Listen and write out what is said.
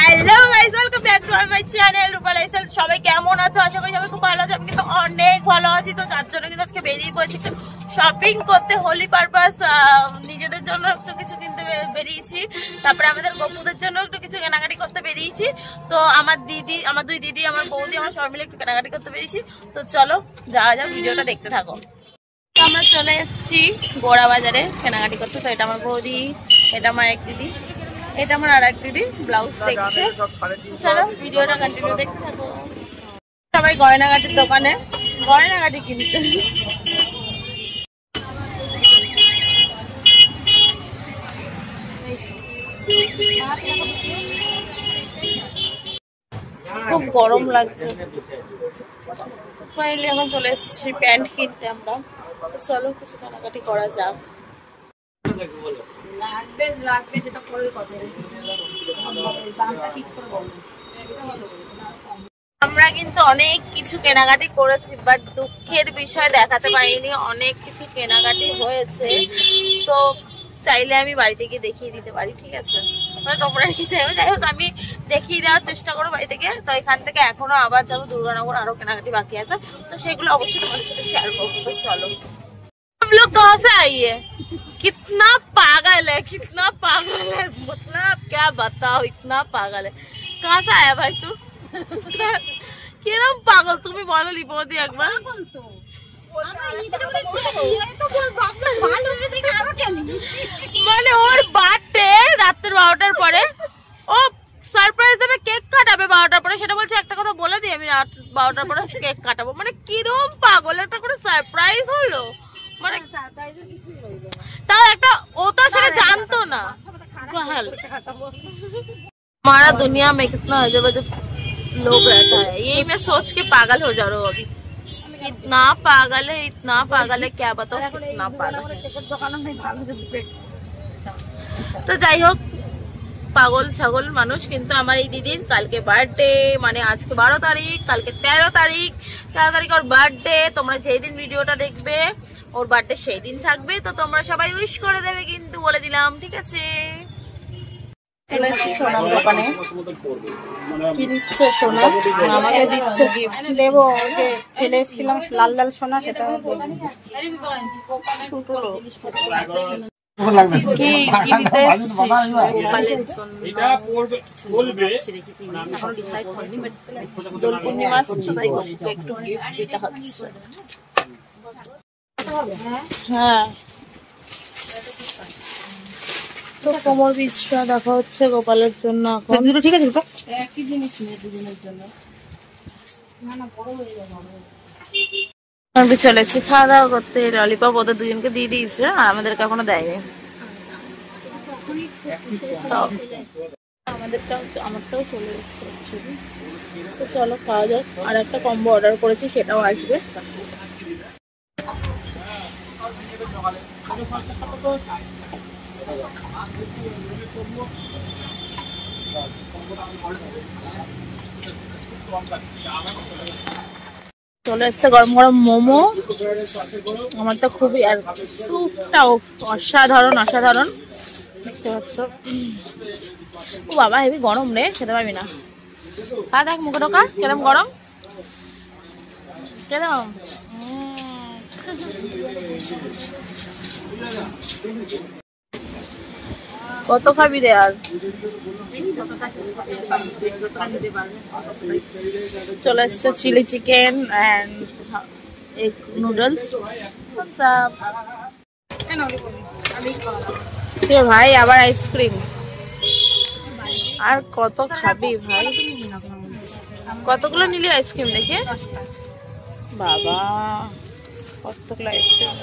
Hello guys, welcome back to my channel Rupa lifestyle. সবাই কেমন আছো? আশা করি সবাই খুব ভালো আছো। আমি কিন্তু অনেক ভালো আছি। তো যার জন্য কিন্তু আজকে বেরিয়ে পড়েছি একটু শপিং করতে, হোলি পারপাস। নিজেদের জন্য একটু কিছু কিনতে বেরিয়েছি, তারপরে আমাদের গপুদের জন্য একটু কিছু কেনাকাটি করতে বেরিয়েছি। তো আমার দুই দিদি, আমার বৌদি, আমার সবাই মিলে একটু কেনাকাটি করতে বেরিয়েছি। তো চলো যাওয়া যাক, ভিডিওটা দেখতে থাকো। আমরা চলে এসেছি গোড়া বাজারে কেনাকাটি করতে। তো এটা আমার বৌদি, এটা আমার এক দিদি, এটা আমার আর এক দিদি ব্লাউজ দেখছে। চলো ভিডিওটা কন্টিনিউ দেখতে থাকো। সবাই গয়নাগাটির দোকানে গয়নাগাটি কিনছে। খুব গরম লাগছে। ফাইনালি এখন চলে এসেছি প্যান্ট কিনতে আমরা। চলো কিছু কেনাকাটি করা যাক। লাগবে সেটা পরের কথা, দামটা ঠিক করে বলো। আমরা কিন্তু অনেক কিছু কেনাকাটি করেছি, বাট দুঃখের বিষয় দেখাতে পারিনি। অনেক কিছু কেনাকাটি হয়েছে, তো চাইলে আমি বাড়িতে গিয়ে দেখিয়ে দিতে পারি, ঠিক আছে? তোমরা কি চাইবে? যাই হোক, আমি দেখিয়ে দেওয়ার চেষ্টা করবো বাড়ি থেকে। তো এখান থেকে এখনো আবার যাবো দুর্গানগর, আরো কেনাকাটি বাকি আছে, তো সেগুলো অবশ্যই তোমাদের সাথে শেয়ার করবো। তো চলো। हम लोग कहाँ से आई है? कितना पागल है, कितना पागल है, मतलब क्या बताओ, इतना पागल है। कहाँ से आया भाई तू? কিরম পাগল তুমি বলো লিপদি একবার। মানে ওর বার্থডে রাত্রে 12টার পরে, ও সারপ্রাইজ দেবে, কেক কাটাবে 12টার পরে। সেটা বলছে একটা কথা বলে দিই, আমি রাত 12টার পরে কেক কাটাবো। মানে কিরম পাগল, একটা করে সারপ্রাইজ হলো। মানে তাও একটা, ও তো সেটা জানতো না। हमारा दुनिया में कितना अजब अजब लोग रहता है, यही मैं सोच के पागल हो जा रहा हूँ अभी। इतना पागल है, इतना पागल है, क्या बताओ कितना पागल है। তো যাই হোক, পাগল ছাগল মানুষ। কিন্তু আমার এই দিদির কালকে বার্থডে, মানে আজকে 12 তারিখ, কালকে 13 তারিখ। 13 তারিখ ওর বার্থডে। তোমরা যেই দিন ভিডিওটা দেখবে ওর বার্থডে সেই দিন থাকবে, তো তোমরা সবাই উইশ করে দেবে কিন্তু, বলে দিলাম, ঠিক আছে? সোনার দোকানে কি দিচ্ছে সোনা? আমাকে দিচ্ছে গিফট। দেবো, যে ফেলে এসেছিলাম লাল লাল সোনা, সেটা দোল পূর্ণিমা একটু গিফট দিতে হচ্ছে। হ্যাঁ, তো কোমর বিছটা দেখা হচ্ছে গোপালের জন্য। এখন দুটো ঠিক আছে, একই জিনিস নেই দুজনের জন্য। আমি চলে এসেছি খাওয়া দাওয়া করতে। ললিপপ ওদের দুজনকে দিয়ে দিয়েছে, আর আমাদেরকে এখনো দেয়নি। আমারটাও চলে এসেছে। তো চলো খাওয়া যাক। আর একটা কম্বো অর্ডার করেছি, সেটাও আসবে। চলে এসছে গরম গরম মোমো। আমার তো খুবই, আর স্যুপটাও অসাধারণ অসাধারণ, দেখতে পাচ্ছ। ও বাবা, হেবি গরম রে, খেতে পারবি না। খা, দেখ মুখে ঢোকা কেরম গরম, কেরম। কত খাবি রে আর? চলে এসছে chilli chicken and egg noodles. ভাই আবার আইসক্রিম। আর কত খাবি ভাই? কতগুলো নিলি আইসক্রিম দেখে? বাবা কতগুলো আইসক্রিম।